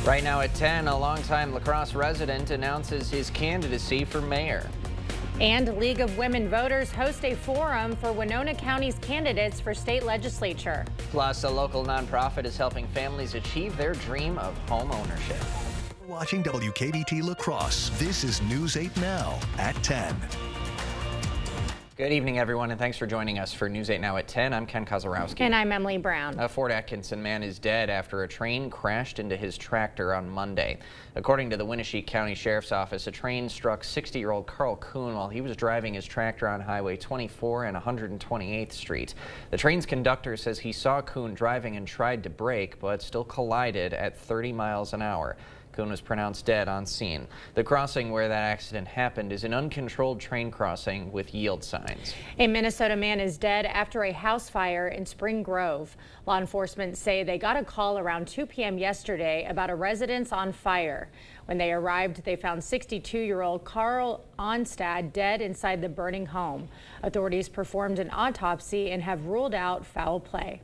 Right now at 10, a longtime La Crosse resident announces his candidacy for mayor. And League of Women Voters host a forum for Winona County's candidates for state legislature. Plus, a local nonprofit is helping families achieve their dream of home ownership. Watching WKBT La Crosse, this is News 8 Now at 10. Good evening, everyone, and thanks for joining us for News 8 Now at 10. I'm Ken Kozarowski. And I'm Emily Brown. A Fort Atkinson man is dead after a train crashed into his tractor on Monday. According to the Winneshiek County Sheriff's Office, a train struck 60-year-old Carl Kuhn while he was driving his tractor on Highway 24 and 128th Street. The train's conductor says he saw Kuhn driving and tried to brake, but still collided at 30 miles an hour. Kuhn was pronounced dead on scene. The crossing where that accident happened is an uncontrolled train crossing with yield signs. A Minnesota man is dead after a house fire in Spring Grove. Law enforcement say they got a call around 2 p.m. yesterday about a residence on fire. When they arrived, they found 62-year-old Carl Onstad dead inside the burning home. Authorities performed an autopsy and have ruled out foul play.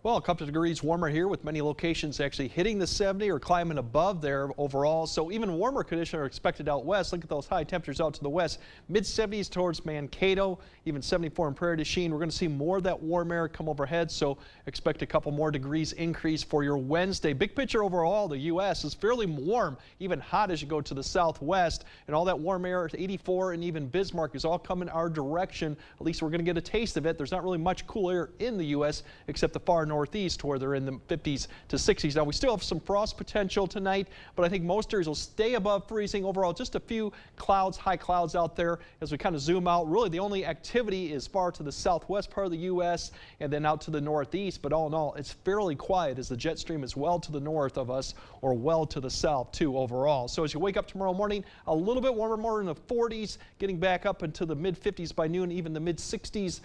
Well, a couple of degrees warmer here with many locations actually hitting the 70 or climbing above there overall. So even warmer conditions are expected out west. Look at those high temperatures out to the west. Mid 70s towards Mankato, even 74 in Prairie du Chien. We're going to see more of that warm air come overhead. So expect a couple more degrees increase for your Wednesday. Big picture overall, the U.S. is fairly warm, even hot as you go to the southwest. And all that warm air, 84 and even Bismarck is all coming our direction. At least we're going to get a taste of it. There's not really much cool air in the U.S. except the far northeast where they're in the 50s to 60s. Now we still have some frost potential tonight, but I think most areas will stay above freezing overall. Just a few clouds, high clouds out there as we kind of zoom out. Really the only activity is far to the southwest part of the U.S. and then out to the northeast, but all in all it's fairly quiet as the jet stream is well to the north of us or well to the south too overall. So as you wake up tomorrow morning, a little bit warmer, more in the 40s, getting back up into the mid 50s by noon, even the mid 60s,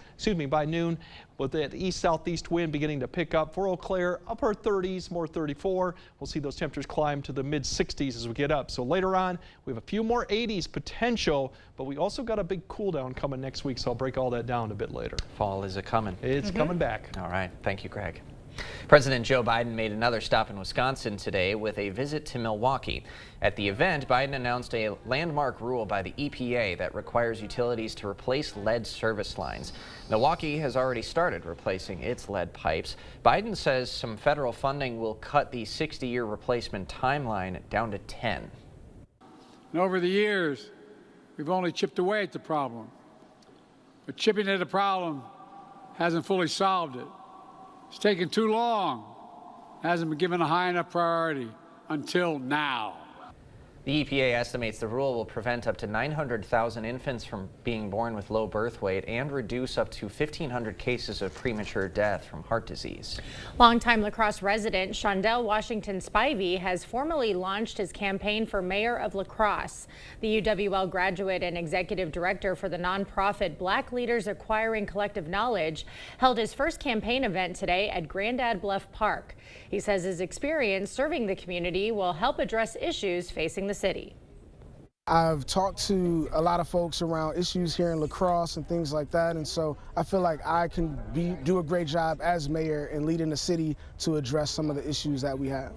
by noon, with that east-southeast wind beginning to pick up. For Eau Claire, upper 30s, more 34. We'll see those temperatures climb to the mid 60s as we get up. So later on, we have a few more 80s potential, but we also got a big cool down coming next week, so I'll break all that down a bit later. Fall is a-coming. It's coming back. All right. Thank you, Greg. President Joe Biden made another stop in Wisconsin today with a visit to Milwaukee. At the event, Biden announced a landmark rule by the EPA that requires utilities to replace lead service lines. Milwaukee has already started replacing its lead pipes. Biden says some federal funding will cut the 60-year replacement timeline down to 10. And over the years, we've only chipped away at the problem. But chipping at the problem hasn't fully solved it. It's taken too long, hasn't been given a high enough priority until now. The EPA estimates the rule will prevent up to 900,000 infants from being born with low birth weight and reduce up to 1,500 cases of premature death from heart disease. Longtime La Crosse resident Shondell Washington Spivey has formally launched his campaign for mayor of La Crosse. The UWL graduate and executive director for the nonprofit Black Leaders Acquiring Collective Knowledge held his first campaign event today at Grandad Bluff Park. He says his experience serving the community will help address issues facing the city. I've talked to a lot of folks around issues here in La Crosse and things like that, and so I feel like I can do a great job as mayor and leading the city to address some of the issues that we have.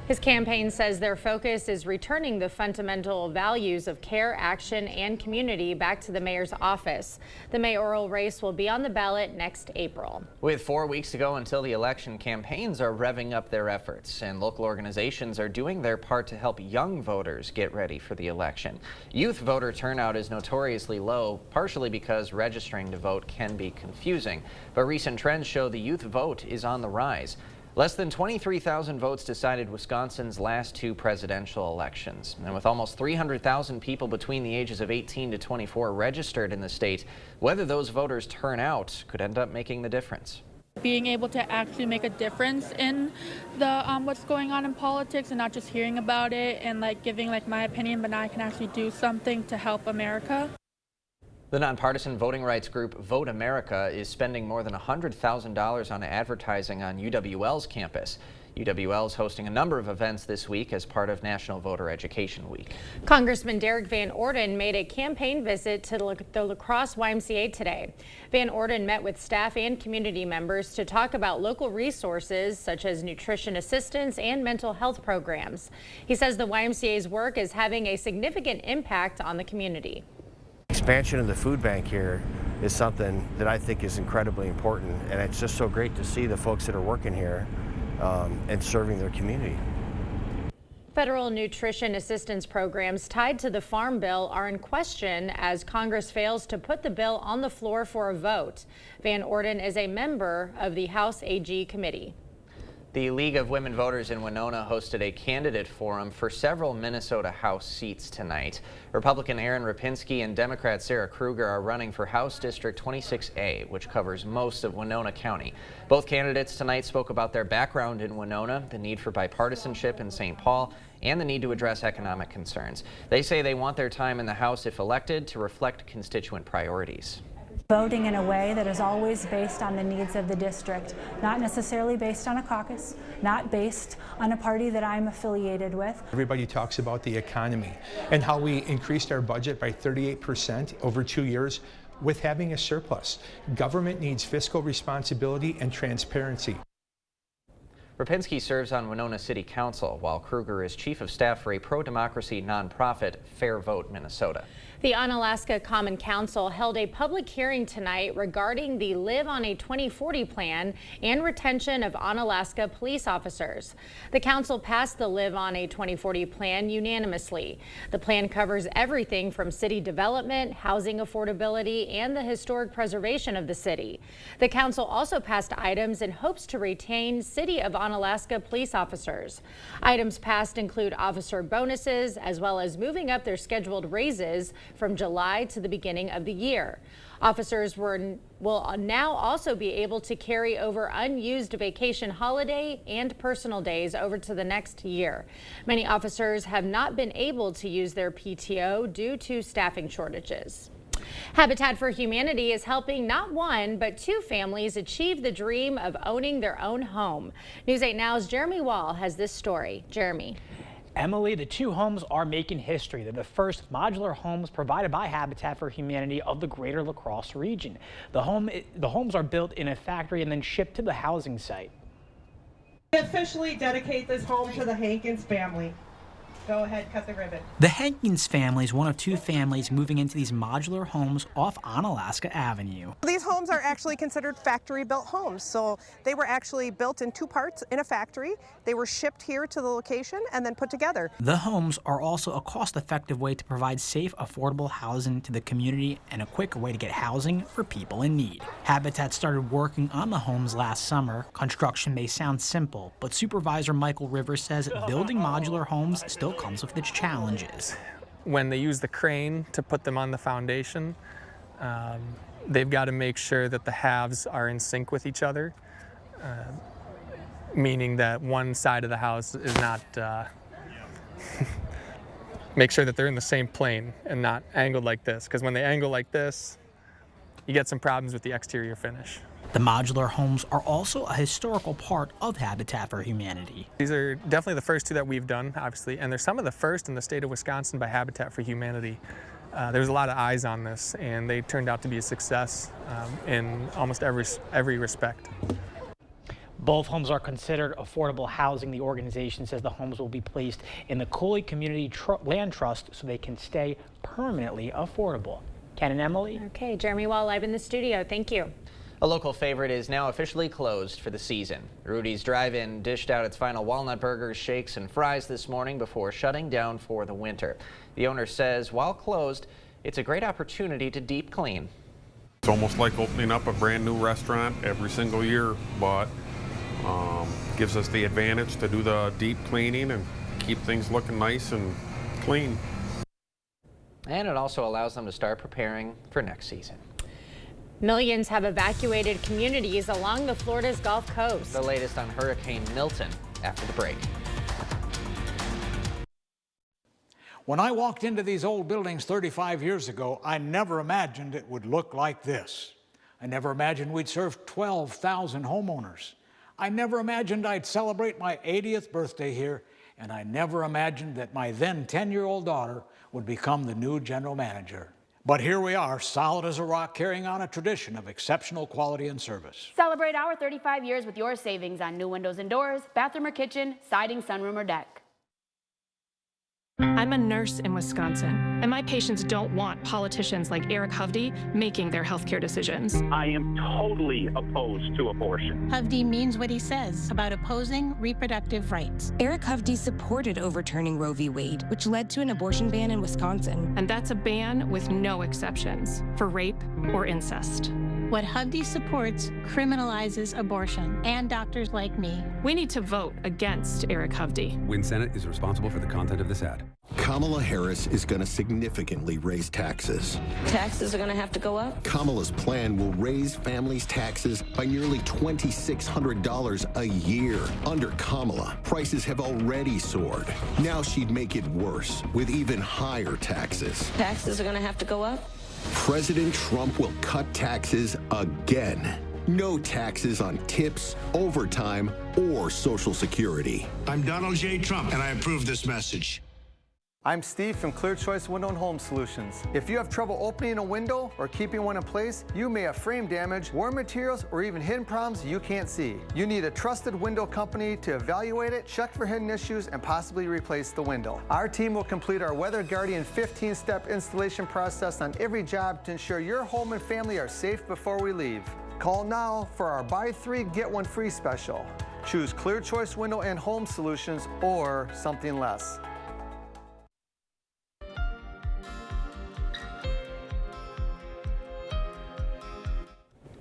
His campaign says their focus is returning the fundamental values of care, action, and community back to the mayor's office. The mayoral race will be on the ballot next April. With 4 weeks to go until the election, campaigns are revving up their efforts, and local organizations are doing their part to help young voters get ready for the election. Youth voter turnout is notoriously low, partially because registering to vote can be confusing. But recent trends show the youth vote is on the rise. Less than 23,000 votes decided Wisconsin's last two presidential elections. And with almost 300,000 people between the ages of 18 to 24 registered in the state, whether those voters turn out could end up making the difference. Being able to actually make a difference in the what's going on in politics and not just hearing about it and giving my opinion, but now I can actually do something to help America. The nonpartisan voting rights group Vote America is spending more than $100,000 on advertising on UWL's campus. UWL is hosting a number of events this week as part of National Voter Education Week. Congressman Derek Van Orden made a campaign visit to the La Crosse YMCA today. Van Orden met with staff and community members to talk about local resources such as nutrition assistance and mental health programs. He says the YMCA's work is having a significant impact on the community. Expansion of the food bank here is something that I think is incredibly important, and it's just so great to see the folks that are working here and serving their community. Federal nutrition assistance programs tied to the Farm Bill are in question as Congress fails to put the bill on the floor for a vote. Van Orden is a member of the House AG committee. The League of Women Voters in Winona hosted a candidate forum for several Minnesota House seats tonight. Republican Aaron Rapinski and Democrat Sarah Kruger are running for House District 26A, which covers most of Winona County. Both candidates tonight spoke about their background in Winona, the need for bipartisanship in St. Paul, and the need to address economic concerns. They say they want their time in the House, if elected, to reflect constituent priorities. Voting in a way that is always based on the needs of the district, not necessarily based on a caucus, not based on a party that I'm affiliated with. Everybody talks about the economy and how we increased our budget by 38% over 2 years with having a surplus. Government needs fiscal responsibility and transparency. Rapinski serves on Winona City Council, while Kruger is chief of staff for a pro-democracy nonprofit, Fair Vote Minnesota. The Onalaska Common Council held a public hearing tonight regarding the Live on a 2040 plan and retention of Onalaska police officers. The council passed the Live on a 2040 plan unanimously. The plan covers everything from city development, housing affordability, and the historic preservation of the city. The council also passed items in hopes to retain City of Onalaska police officers. Items passed include officer bonuses, as well as moving up their scheduled raises from July to the beginning of the year. Officers will now also be able to carry over unused vacation holiday and personal days over to the next year. Many officers have not been able to use their PTO due to staffing shortages. Habitat for Humanity is helping not one, but two families achieve the dream of owning their own home. News 8 Now's Jeremy Wall has this story. Jeremy. Emily, the two homes are making history. They're the first modular homes provided by Habitat for Humanity of the greater La Crosse region. The homes are built in a factory and then shipped to the housing site. We officially dedicate this home to the Hankins family. Go ahead, cut the ribbon. The Hankins family is one of two families moving into these modular homes off Onalaska Avenue. These homes are actually considered factory-built homes, so they were actually built in two parts in a factory. They were shipped here to the location and then put together. The homes are also a cost-effective way to provide safe, affordable housing to the community and a quicker way to get housing for people in need. Habitat started working on the homes last summer. Construction may sound simple, but Supervisor Michael Rivers says building modular homes still comes with its challenges. When they use the crane to put them on the foundation, they've got to make sure that the halves are in sync with each other, meaning that one side of the house is not, make sure that they're in the same plane and not angled like this, because when they angle like this, you get some problems with the exterior finish. The modular homes are also a historical part of Habitat for Humanity. These are definitely the first two that we've done, obviously, and they're some of the first in the state of Wisconsin by Habitat for Humanity. There was a lot of eyes on this, and they turned out to be a success in almost every respect. Both homes are considered affordable housing. The organization says the homes will be placed in the Cooley Community Land Trust so they can stay permanently affordable. Ken and Emily. Okay, Jeremy Wall live in the studio. Thank you. A local favorite is now officially closed for the season. Rudy's Drive-In dished out its final walnut burgers, shakes, and fries this morning before shutting down for the winter. The owner says while closed, it's a great opportunity to deep clean. It's almost like opening up a brand new restaurant every single year, but gives us the advantage to do the deep cleaning and keep things looking nice and clean. And it also allows them to start preparing for next season. Millions have evacuated communities along the Florida's Gulf Coast. The latest on Hurricane Milton after the break. When I walked into these old buildings 35 years ago, I never imagined it would look like this. I never imagined we'd serve 12,000 homeowners. I never imagined I'd celebrate my 80th birthday here, and I never imagined that my then 10-year-old daughter would become the new general manager. But here we are, solid as a rock, carrying on a tradition of exceptional quality and service. Celebrate our 35 years with your savings on new windows and doors, bathroom or kitchen, siding, sunroom or deck. I'm a nurse in Wisconsin, and my patients don't want politicians like Eric Hovde making their healthcare decisions. I am totally opposed to abortion. Hovde means what he says about opposing reproductive rights. Eric Hovde supported overturning Roe v. Wade, which led to an abortion ban in Wisconsin. And that's a ban with no exceptions for rape or incest. What Hovde supports criminalizes abortion and doctors like me. We need to vote against Eric Hovde. Win Senate is responsible for the content of this ad. Kamala Harris is going to significantly raise taxes. Taxes are going to have to go up? Kamala's plan will raise families' taxes by nearly $2,600 a year. Under Kamala, prices have already soared. Now she'd make it worse with even higher taxes. Taxes are going to have to go up? President Trump will cut taxes again. No taxes on tips, overtime, or Social Security. I'm Donald J. Trump, and I approve this message. I'm Steve from Clear Choice Window and Home Solutions. If you have trouble opening a window or keeping one in place, you may have frame damage, worn materials, or even hidden problems you can't see. You need a trusted window company to evaluate it, check for hidden issues, and possibly replace the window. Our team will complete our Weather Guardian 15-step installation process on every job to ensure your home and family are safe before we leave. Call now for our buy 3, get 1 free special. Choose Clear Choice Window and Home Solutions or something less.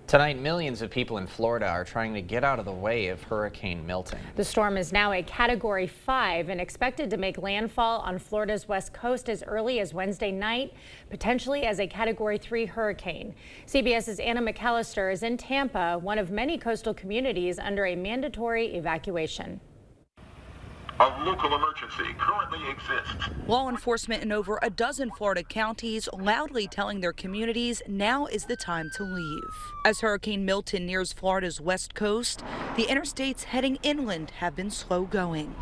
Tonight, millions of people in Florida are trying to get out of the way of Hurricane Milton. The storm is now a Category 5 and expected to make landfall on Florida's west coast as early as Wednesday night, potentially as a Category 3 hurricane. CBS's Anna McAllister is in Tampa, one of many coastal communities under a mandatory evacuation. A local emergency currently exists. Law enforcement in over a dozen Florida counties loudly telling their communities now is the time to leave. As Hurricane Milton nears Florida's west coast, the interstates heading inland have been slow going.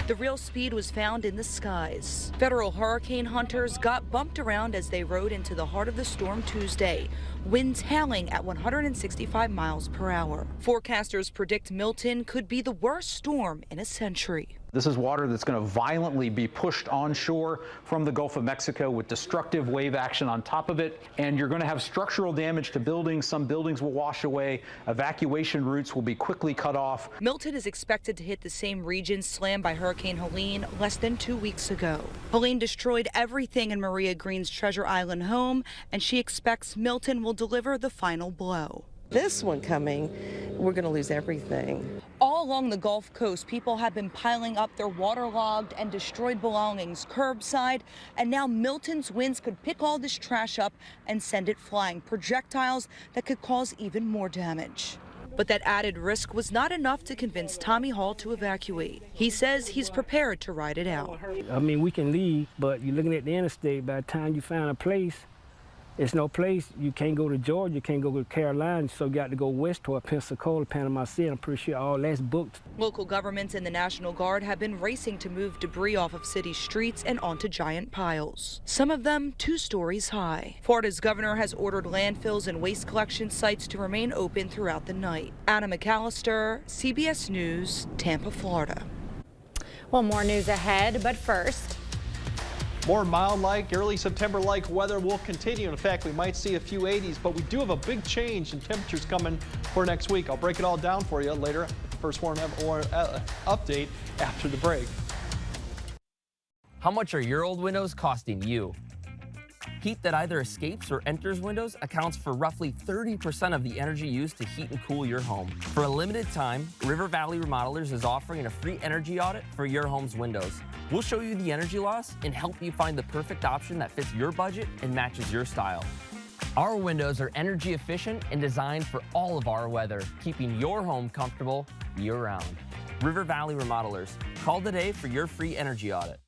The real speed was found in the skies. Federal hurricane hunters got bumped around as they rode into the heart of the storm Tuesday, winds howling at 165 miles per hour. Forecasters predict Milton could be the worst storm in a century. This is water that's going to violently be pushed onshore from the Gulf of Mexico with destructive wave action on top of it. And you're going to have structural damage to buildings. Some buildings will wash away. Evacuation routes will be quickly cut off. Milton is expected to hit the same region slammed by Hurricane Helene less than 2 weeks ago. Helene destroyed everything in Maria Green's Treasure Island home, and she expects Milton will deliver the final blow. This one coming, we're going to lose everything. All along the Gulf Coast, people have been piling up their waterlogged and destroyed belongings curbside, and now Milton's winds could pick all this trash up and send it flying, projectiles that could cause even more damage. But that added risk was not enough to convince Tommy Hall to evacuate. He says he's prepared to ride it out. I mean, we can leave, but you're looking at the interstate. By the time you find a place, it's no place. You can't go to Georgia, you can't go to Carolina, so you got to go west toward Pensacola, Panama City. I'm pretty sure all that's booked. Local governments and the National Guard have been racing to move debris off of city streets and onto giant piles, some of them 2 stories high. Florida's governor has ordered landfills and waste collection sites to remain open throughout the night. Anna McAllister, CBS News, Tampa, Florida. Well, more news ahead, but first. More mild-like, early September-like weather will continue. In fact, we might see a few 80s, but we do have a big change in temperatures coming for next week. I'll break it all down for you later. First warm update after the break. How much are your old windows costing you? Heat that either escapes or enters windows accounts for roughly 30% of the energy used to heat and cool your home. For a limited time, River Valley Remodelers is offering a free energy audit for your home's windows. We'll show you the energy loss and help you find the perfect option that fits your budget and matches your style. Our windows are energy efficient and designed for all of our weather, keeping your home comfortable year-round. River Valley Remodelers. Call today for your free energy audit.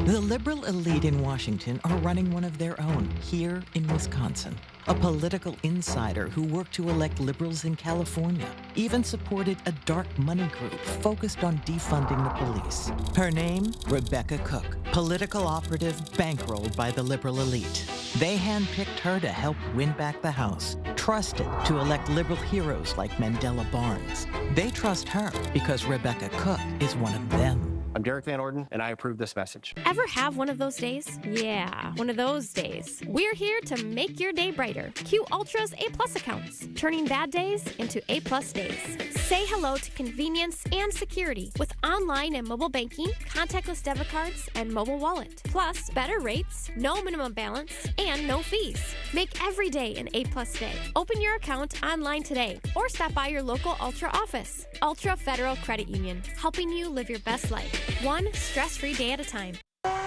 The liberal elite in Washington are running one of their own here in Wisconsin. a political insider who worked to elect liberals in California, even supported a dark money group focused on defunding the police. Her name, Rebecca Cook, political operative bankrolled by the liberal elite. They handpicked her to help win back the House, trusted to elect liberal heroes like Mandela Barnes. They trust her because Rebecca Cook is one of them. I'm Derek Van Orden, and I approve this message. Ever have one of those days? Yeah, one of those days. We're here to make your day brighter. Q Ultra's A+ accounts, turning bad days into A+ days. Say hello to convenience and security with online and mobile banking, contactless debit cards, and mobile wallet. Plus, better rates, no minimum balance, and no fees. Make every day an A+ day. Open your account online today or stop by your local Ultra office. Ultra Federal Credit Union, helping you live your best life, one stress-free day at a time.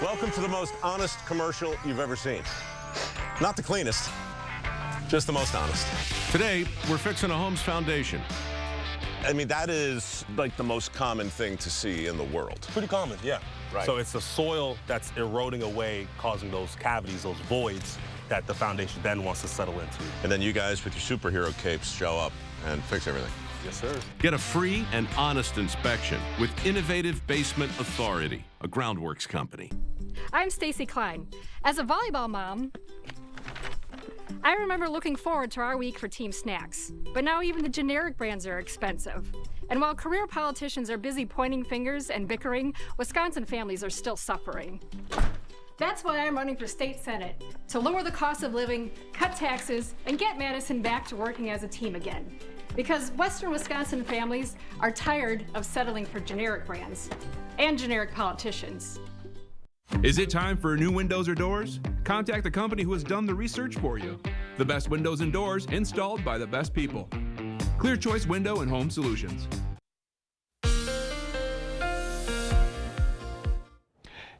Welcome to the most honest commercial you've ever seen. Not the cleanest, just the most honest. Today, we're fixing a home's foundation. I mean, that is like the most common thing to see in the world. Pretty common, yeah. Right. So it's the soil that's eroding away, causing those cavities, those voids that the foundation then wants to settle into. And then you guys with your superhero capes show up and fix everything. Yes, sir. Get a free and honest inspection with Innovative Basement Authority, a Groundworks company. I'm Stacy Klein. As a volleyball mom, I remember looking forward to our week for team snacks. But now even the generic brands are expensive. And while career politicians are busy pointing fingers and bickering, Wisconsin families are still suffering. That's why I'm running for state senate, to lower the cost of living, cut taxes, and get Madison back to working as a team again. Because Western Wisconsin families are tired of settling for generic brands and generic politicians. Is it time for new windows or doors? Contact the company who has done the research for you. The best windows and doors installed by the best people. Clear Choice Window and Home Solutions.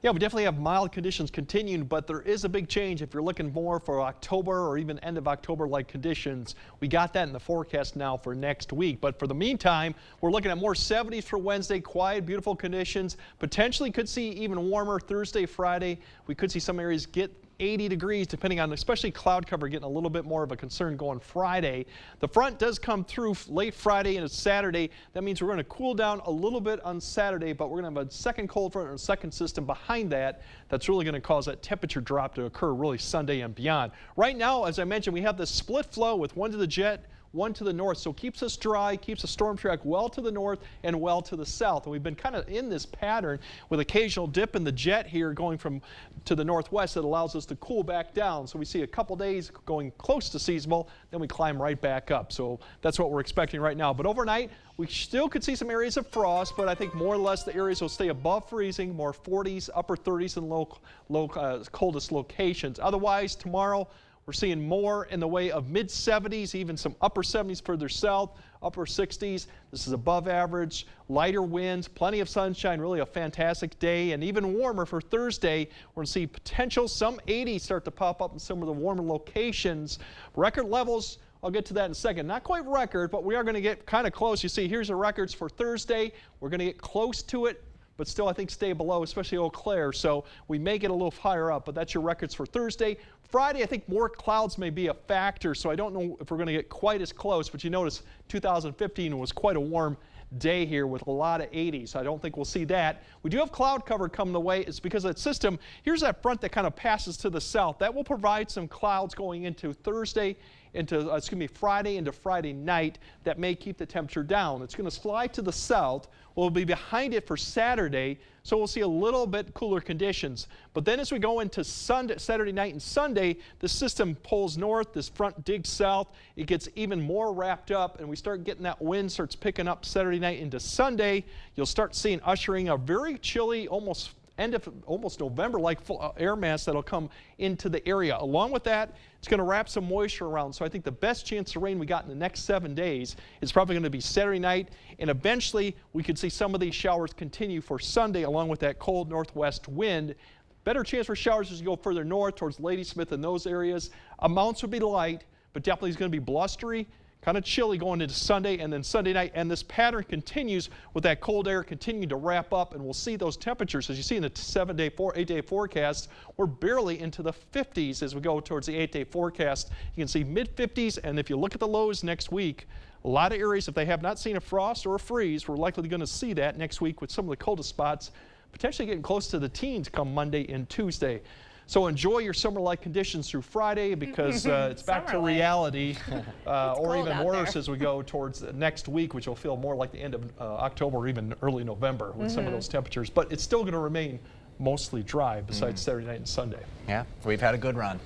Yeah, we definitely have mild conditions continuing, but there is a big change if you're looking more for October or even end of October-like conditions. We got that in the forecast now for next week. But for the meantime, we're looking at more 70s for Wednesday, quiet, beautiful conditions. Potentially could see even warmer Thursday, Friday. We could see some areas get 80 degrees, depending on especially cloud cover getting a little bit more of a concern going Friday. The front does come through late Friday and Saturday. That means we're going to cool down a little bit on Saturday, but we're going to have a second cold front or a second system behind that. That's really going to cause that temperature drop to occur really Sunday and beyond. Right now, as I mentioned, we have this split flow with one to the jet, one to the north, so keeps us dry, keeps the storm track well to the north and well to the south. And we've been kind of in this pattern with occasional dip in the jet here going from to the northwest that allows us to cool back down. So we see a couple days going close to seasonal, then we climb right back up. So that's what we're expecting right now. But overnight, we still could see some areas of frost, but I think more or less the areas will stay above freezing, more 40s, upper 30s in coldest locations. Otherwise, tomorrow, we're seeing more in the way of mid-70s, even some upper 70s further south, upper 60s. This is above average, lighter winds, plenty of sunshine, really a fantastic day, and even warmer for Thursday. We're going to see potential some 80s start to pop up in some of the warmer locations. Record levels, I'll get to that in a second. Not quite record, but we are going to get kind of close. You see, here's the records for Thursday. We're going to get close to it, but still I think stay below, especially Eau Claire. So we may get a little higher up, but that's your records for Thursday. Friday, I think more clouds may be a factor, so I don't know if we're going to get quite as close, but you notice 2015 was quite a warm day here with a lot of 80s. So I don't think we'll see that. We do have cloud cover coming the way. It's because of that system. Here's that front that kind of passes to the south. That will provide some clouds going into Thursday, into Friday into Friday night. That may keep the temperature down. It's going to slide to the south. We'll be behind it for Saturday, so we'll see a little bit cooler conditions. But then as we go into Saturday night and Sunday, the system pulls north, this front digs south. It gets even more wrapped up, and we start getting that wind starts picking up Saturday night into Sunday. You'll start seeing ushering a very chilly, almost November-like air mass that'll come into the area. Along with that, it's going to wrap some moisture around. So I think the best chance of rain we got in the next 7 days is probably going to be Saturday night, and eventually we could see some of these showers continue for Sunday along with that cold northwest wind. Better chance for showers as you go further north towards Ladysmith and those areas. Amounts would be light, but definitely is going to be blustery. kind of chilly going into Sunday and then Sunday night, and this pattern continues with that cold air continuing to wrap up, and we'll see those temperatures as you see in the 8-day forecast. We're barely into the 50s as we go towards the 8-day forecast. You can see mid-50s, and if you look at the lows next week, a lot of areas, if they have not seen a frost or a freeze, we're likely going to see that next week with some of the coldest spots potentially getting close to the teens come Monday and Tuesday. So enjoy your summer-like conditions through Friday, because it's back to reality, or even worse as we go towards next week, which will feel more like the end of October or even early November with some of those temperatures. But it's still going to remain mostly dry besides Saturday night and Sunday. Yeah, we've had a good run.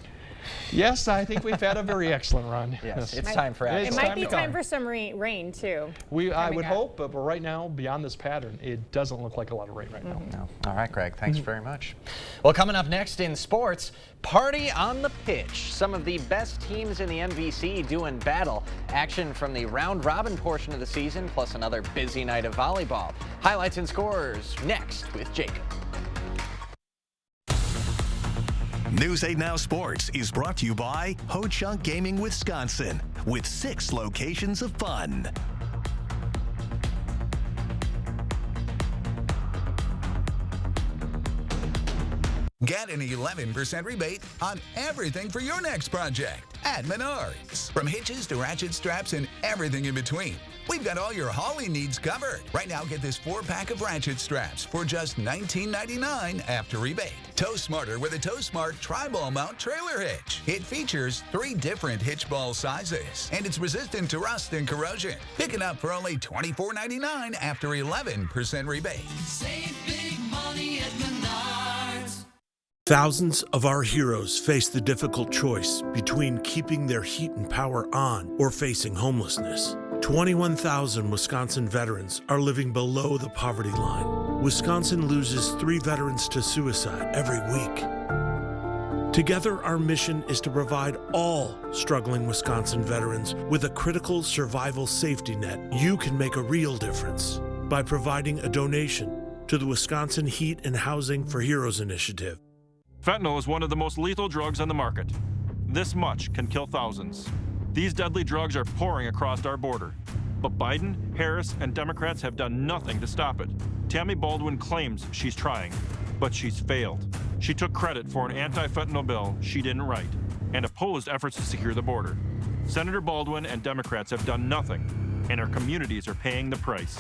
Yes, I think we've had a very excellent run. Yes, it's time for action. It might be time for some rain too. I would hope, but right now, beyond this pattern, it doesn't look like a lot of rain right now. No. All right, Greg, thanks very much. Well, coming up next in sports, party on the pitch. Some of the best teams in the MVC doing battle. Action from the round-robin portion of the season, plus another busy night of volleyball. Highlights and scores next with Jacob. News 8 Now Sports is brought to you by Ho Chunk Gaming Wisconsin, with 6 locations of fun. Get an 11% rebate on everything for your next project at Menards. From hitches to ratchet straps and everything in between, we've got all your hauling needs covered. Right now, get this 4-pack of ratchet straps for just $19.99 after rebate. Tow smarter with a Tow Smart Tri-Ball Mount Trailer Hitch. It features 3 different hitch ball sizes, and it's resistant to rust and corrosion. Pick it up for only $24.99 after 11% rebate. Save big money at Menards. Thousands of our heroes face the difficult choice between keeping their heat and power on or facing homelessness. 21,000 Wisconsin veterans are living below the poverty line. Wisconsin loses 3 veterans to suicide every week. Together, our mission is to provide all struggling Wisconsin veterans with a critical survival safety net. You can make a real difference by providing a donation to the Wisconsin Heat and Housing for Heroes initiative. Fentanyl is one of the most lethal drugs on the market. This much can kill thousands. These deadly drugs are pouring across our border. But Biden, Harris, and Democrats have done nothing to stop it. Tammy Baldwin claims she's trying, but she's failed. She took credit for an anti-fentanyl bill she didn't write and opposed efforts to secure the border. Senator Baldwin and Democrats have done nothing, and our communities are paying the price.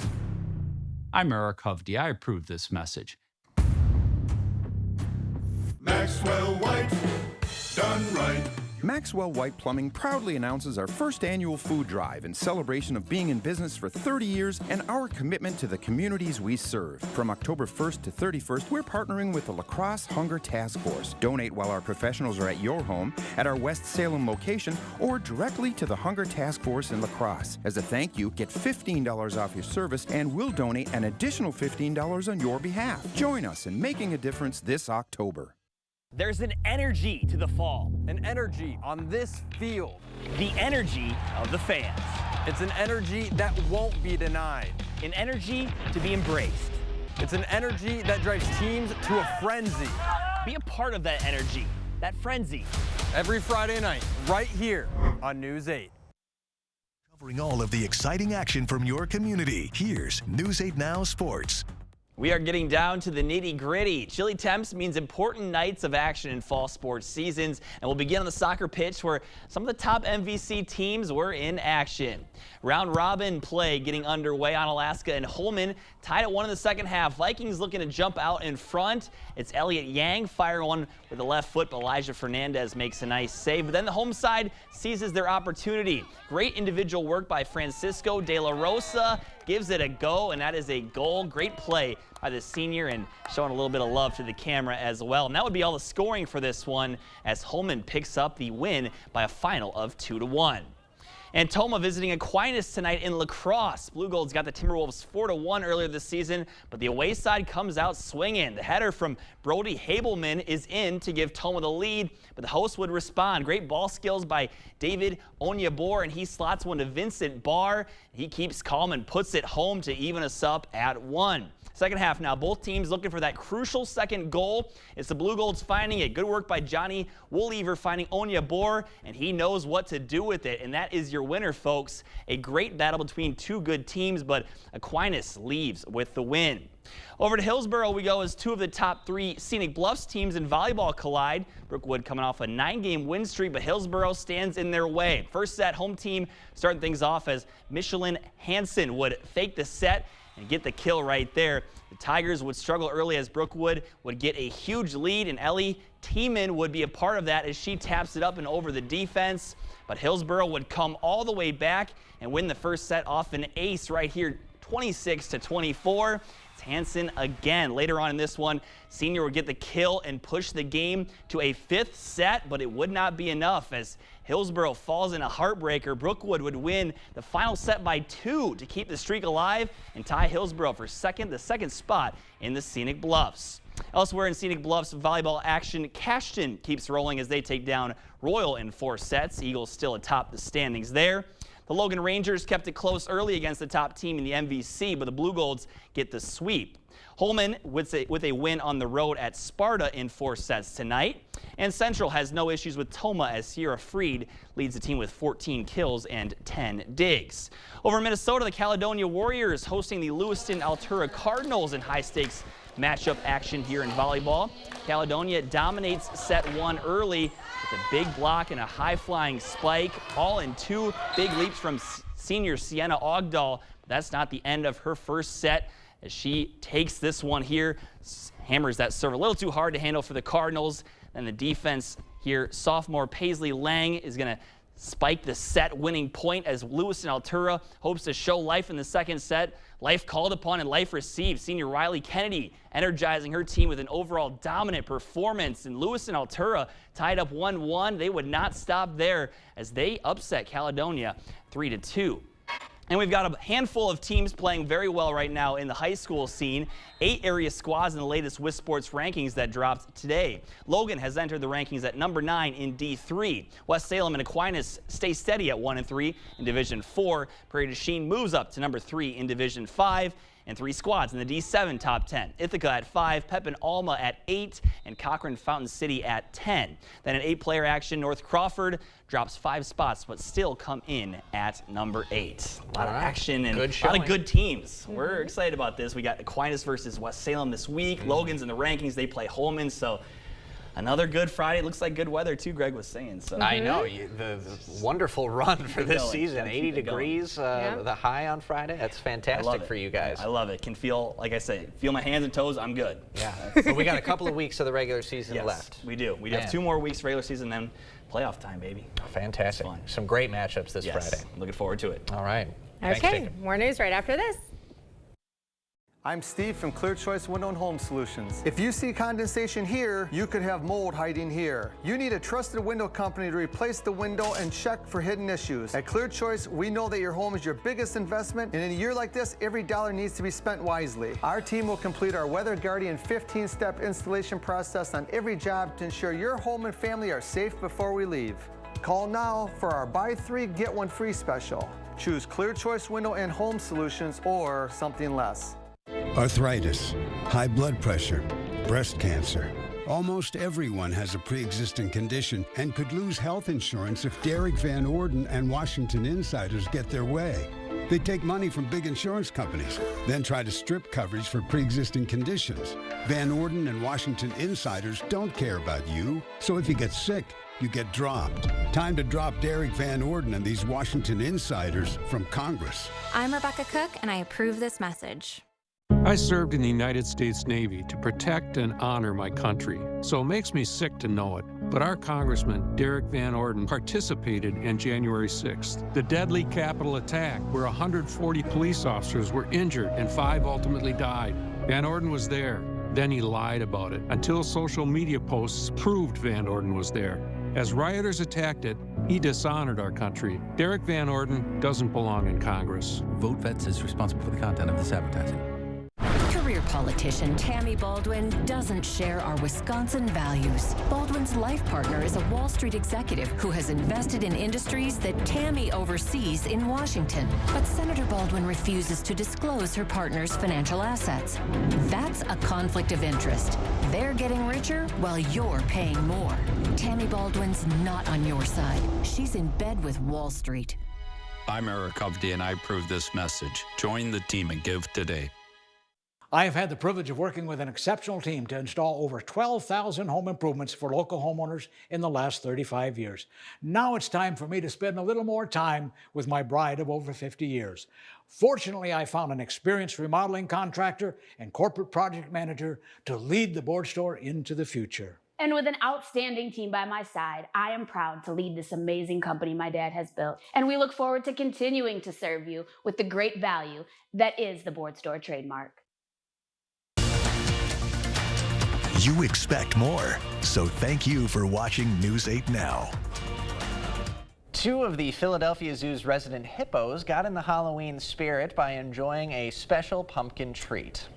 I'm Eric Hovde. I approve this message. Maxwell White, done right. Maxwell White Plumbing proudly announces our first annual food drive in celebration of being in business for 30 years and our commitment to the communities we serve. From October 1st to 31st, we're partnering with the La Crosse Hunger Task Force. Donate while our professionals are at your home, at our West Salem location, or directly to the Hunger Task Force in La Crosse. As a thank you, get $15 off your service, and we'll donate an additional $15 on your behalf. Join us in making a difference this October. There's an energy to the fall. An energy on this field. The energy of the fans. It's an energy that won't be denied. An energy to be embraced. It's an energy that drives teams to a frenzy. Be a part of that energy, that frenzy. Every Friday night, right here on News 8. Covering all of the exciting action from your community, here's News 8 Now Sports. We are getting down to the nitty-gritty. Chilly temps means important nights of action in fall sports seasons, and we'll begin on the soccer pitch where some of the top MVC teams were in action. Round-robin play getting underway on Alaska and Holmen tied at 1 in the second half. Vikings looking to jump out in front. It's Elliot Yang firing one with the left foot, but Elijah Fernandez makes a nice save. But then the home side seizes their opportunity. Great individual work by Francisco De La Rosa. Gives it a go, and that is a goal. Great play by the senior and showing a little bit of love to the camera as well. And that would be all the scoring for this one as Holmen picks up the win by a final of 2-1. And Tomah visiting Aquinas tonight in La Crosse. Blue Gold's got the Timberwolves 4-1 earlier this season, but the away side comes out swinging. The header from Brody Habelman is in to give Tomah the lead, but the hosts would respond. Great ball skills by David Onyebor, and he slots one to Vincent Barr. He keeps calm and puts it home to even us up at 1. Second half now, both teams looking for that crucial second goal. It's the Blue Golds finding it. Good work by Johnny Woollever finding Onyebor, and he knows what to do with it. And that is your winner, folks. A great battle between two good teams, but Aquinas leaves with the win. Over to Hillsboro we go as two of the top 3 Scenic Bluffs teams in volleyball collide. Brookwood coming off a 9-game win streak, but Hillsboro stands in their way. First set, home team starting things off as Michelin Hansen would fake the set and get the kill right there. The Tigers would struggle early as Brookwood would get a huge lead, and Ellie Tiemann would be a part of that as she taps it up and over the defense. But Hillsboro would come all the way back and win the first set off an ace right here, 26-24. It's Hansen again. Later on in this one, Senior would get the kill and push the game to a 5th set, but it would not be enough as Hillsboro falls in a heartbreaker. Brookwood would win the final set by 2 to keep the streak alive and tie Hillsboro for the second spot in the Scenic Bluffs. Elsewhere in Scenic Bluffs volleyball action, Cashton keeps rolling as they take down Royal in 4 sets. Eagles still atop the standings there. The Logan Rangers kept it close early against the top team in the MVC, but the Blue Golds get the sweep. Holman with a win on the road at Sparta in 4 sets tonight. And Central has no issues with Toma as Sierra Freed leads the team with 14 kills and 10 digs. Over in Minnesota, the Caledonia Warriors hosting the Lewiston Altura Cardinals in high-stakes matchup action here in volleyball. Caledonia dominates set 1 early with a big block and a high-flying spike, all in 2 big leaps from senior Sienna Ogdahl. That's not the end of her first set as she takes this one here, hammers that serve a little too hard to handle for the Cardinals. And the defense here, sophomore Paisley Lang is going to spike the set-winning point as Lewiston Altura hopes to show life in the second set. Life called upon and life received. Senior Riley Kennedy energizing her team with an overall dominant performance. And Lewiston Altura tied up 1-1. They would not stop there as they upset Caledonia 3-2. And we've got a handful of teams playing very well right now in the high school scene. 8 area squads in the latest WIS Sports rankings that dropped today. Logan has entered the rankings at number 9 in D3. West Salem and Aquinas stay steady at 1 and 3 in Division 4. Prairie du Chien moves up to number 3 in Division 5. And 3 squads in the D7 top 10. Ithaca at 5, Pepin Alma at 8, and Cochrane Fountain City at 10. Then in 8-player action, North Crawford drops 5 spots, but still come in at number 8. A lot of action and a lot of good teams. We're excited about this. We got Aquinas versus West Salem this week. Logan's in the rankings. They play Holman, so another good Friday. It looks like good weather, too, Greg was saying. So. I know. The wonderful run for this season. 80 degrees, the high on Friday. That's fantastic for you guys. I love it. Can feel, like I say, feel my hands and toes. I'm good. Yeah. But we got a couple of weeks of the regular season left. We do. We have 2 more weeks regular season, then playoff time, baby. Fantastic. Some great matchups this Friday. Looking forward to it. All right. Okay. More news right after this. I'm Steve from Clear Choice Window and Home Solutions. If you see condensation here, you could have mold hiding here. You need a trusted window company to replace the window and check for hidden issues. At Clear Choice, we know that your home is your biggest investment, and in a year like this, every dollar needs to be spent wisely. Our team will complete our Weather Guardian 15-step installation process on every job to ensure your home and family are safe before we leave. Call now for our buy 3, get 1 free special. Choose Clear Choice Window and Home Solutions or something less. Arthritis, high blood pressure, breast cancer. Almost everyone has a pre-existing condition and could lose health insurance if Derek Van Orden and Washington Insiders get their way. They take money from big insurance companies, then try to strip coverage for pre-existing conditions. Van Orden and Washington Insiders don't care about you, so if you get sick, you get dropped. Time to drop Derek Van Orden and these Washington Insiders from Congress. I'm Rebecca Cook, and I approve this message. I served in the United States Navy to protect and honor my country, so it makes me sick to know it. But our Congressman, Derek Van Orden, participated in January 6th, the deadly Capitol attack where 140 police officers were injured and 5 ultimately died. Van Orden was there. Then he lied about it until social media posts proved Van Orden was there. As rioters attacked it, he dishonored our country. Derek Van Orden doesn't belong in Congress. VoteVets is responsible for the content of this advertising. Career politician Tammy Baldwin doesn't share our Wisconsin values. Baldwin's life partner is a Wall Street executive who has invested in industries that Tammy oversees in Washington. But Senator Baldwin refuses to disclose her partner's financial assets. That's a conflict of interest. They're getting richer while you're paying more. Tammy Baldwin's not on your side. She's in bed with Wall Street. I'm Eric Hovde, and I approve this message. Join the team and give today. I have had the privilege of working with an exceptional team to install over 12,000 home improvements for local homeowners in the last 35 years. Now it's time for me to spend a little more time with my bride of over 50 years. Fortunately, I found an experienced remodeling contractor and corporate project manager to lead the board store into the future. And with an outstanding team by my side, I am proud to lead this amazing company my dad has built. And we look forward to continuing to serve you with the great value that is the board store trademark. You expect more, so thank you for watching News 8 Now. Two of the Philadelphia Zoo's resident hippos got in the Halloween spirit by enjoying a special pumpkin treat.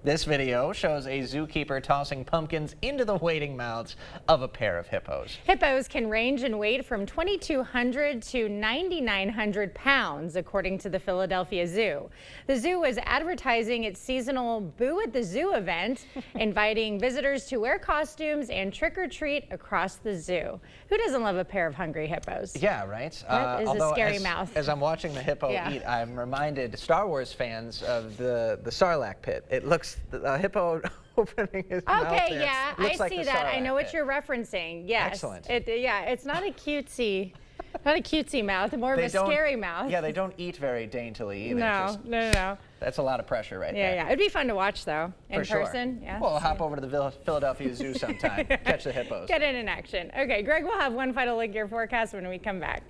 This video shows a zookeeper tossing pumpkins into the waiting mouths of a pair of hippos. Hippos can range in weight from 2,200 to 9,900 pounds, according to the Philadelphia Zoo. The zoo is advertising its seasonal Boo at the Zoo event, inviting visitors to wear costumes and trick-or-treat across the zoo. Who doesn't love a pair of hungry hippos? Yeah, right? That is a scary mouth. As I'm watching the hippo eat, I'm reminded, Star Wars fans, of the Sarlacc pit. It looks, a hippo opening his mouth there. Okay, yeah, I like see that. I know what you're referencing. Yes. Excellent. It's not a cutesy, mouth, more of a scary mouth. Yeah, they don't eat very daintily either. No. That's a lot of pressure right there. Yeah. It'd be fun to watch though, in For person. Sure. Yeah. Well, hop over to the Philadelphia Zoo sometime. Catch the hippos. Get in action. Okay, Greg, we'll have one final look at your forecast when we come back.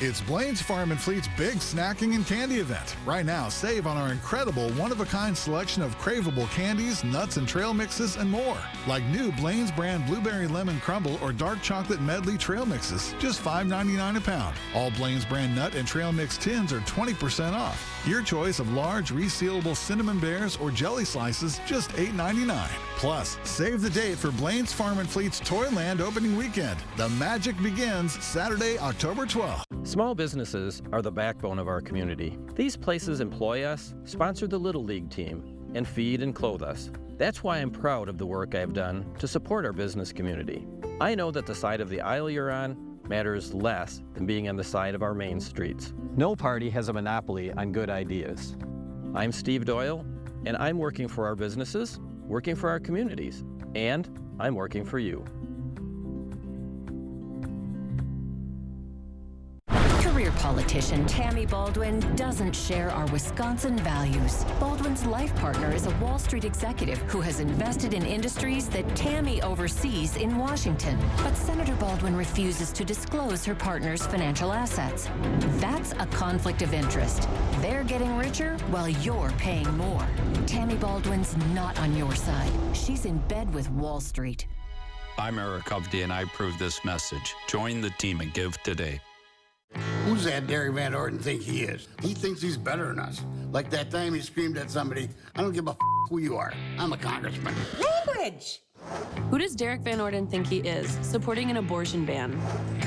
It's Blaine's Farm and Fleet's big snacking and candy event. Right now, save on our incredible one-of-a-kind selection of craveable candies, nuts and trail mixes, and more. Like new Blaine's brand Blueberry Lemon Crumble or Dark Chocolate Medley Trail Mixes, just $5.99 a pound. All Blaine's brand nut and trail mix tins are 20% off. Your choice of large, resealable cinnamon bears or jelly slices, just $8.99. Plus, save the date for Blaine's Farm and Fleet's Toyland opening weekend. The magic begins Saturday, October 12th. Small businesses are the backbone of our community. These places employ us, sponsor the Little League team, and feed and clothe us. That's why I'm proud of the work I've done to support our business community. I know that the side of the aisle you're on matters less than being on the side of our main streets. No party has a monopoly on good ideas. I'm Steve Doyle, and I'm working for our businesses, working for our communities, and I'm working for you. Career politician Tammy Baldwin doesn't share our Wisconsin values. Baldwin's life partner is a Wall Street executive who has invested in industries that Tammy oversees in Washington. But Senator Baldwin refuses to disclose her partner's financial assets. That's a conflict of interest. They're getting richer while you're paying more. Tammy Baldwin's not on your side. She's in bed with Wall Street. I'm Eric Hovde, and I approve this message. Join the team and give today. Who's that Derek Van Orden think he is? He thinks he's better than us. Like that time he screamed at somebody, I don't give a who you are. I'm a congressman. Language! Who does Derek Van Orden think he is, supporting an abortion ban?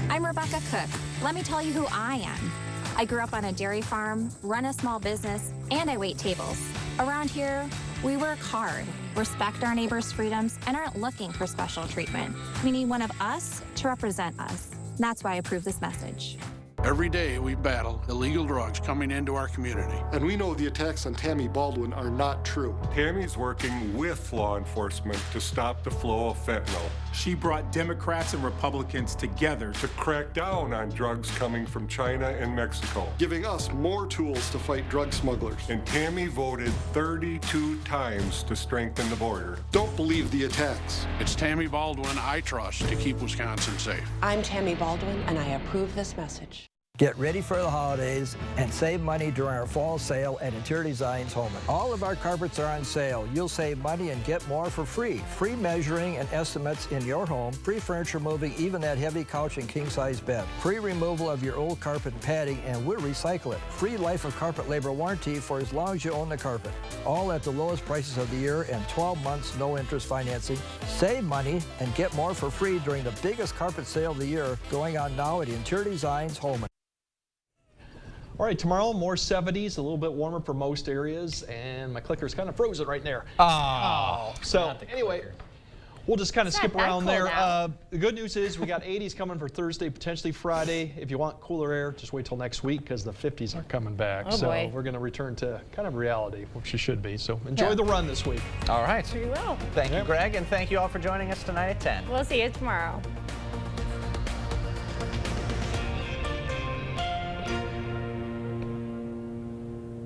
I'm Rebecca Cook. Let me tell you who I am. I grew up on a dairy farm, run a small business, and I wait tables. Around here, we work hard, respect our neighbors' freedoms, and aren't looking for special treatment. We need one of us to represent us. That's why I approve this message. Every day we battle illegal drugs coming into our community. And we know the attacks on Tammy Baldwin are not true. Tammy's working with law enforcement to stop the flow of fentanyl. She brought Democrats and Republicans together to crack down on drugs coming from China and Mexico, giving us more tools to fight drug smugglers. And Tammy voted 32 times to strengthen the border. Don't believe the attacks. It's Tammy Baldwin I trust to keep Wisconsin safe. I'm Tammy Baldwin, and I approve this message. Get ready for the holidays and save money during our fall sale at Interior Designs Home. All of our carpets are on sale. You'll save money and get more for free. Free measuring and estimates in your home. Free furniture moving, even that heavy couch and king-size bed. Free removal of your old carpet and padding, and we'll recycle it. Free life of carpet labor warranty for as long as you own the carpet. All at the lowest prices of the year and 12 months no interest financing. Save money and get more for free during the biggest carpet sale of the year going on now at Interior Designs Home. All right, tomorrow more 70s, a little bit warmer for most areas, and my clicker's kind of frozen right there. Oh, so anyway, we'll just kind of skip around there. The good news is we got 80s coming for Thursday, potentially Friday. If you want cooler air, just wait till next week because the 50s aren't coming back. Oh, so boy. we're going to return to kind of reality, which you should be. So enjoy the run this week. All right. We will. Thank you, Greg, and thank you all for joining us tonight at 10. We'll see you tomorrow.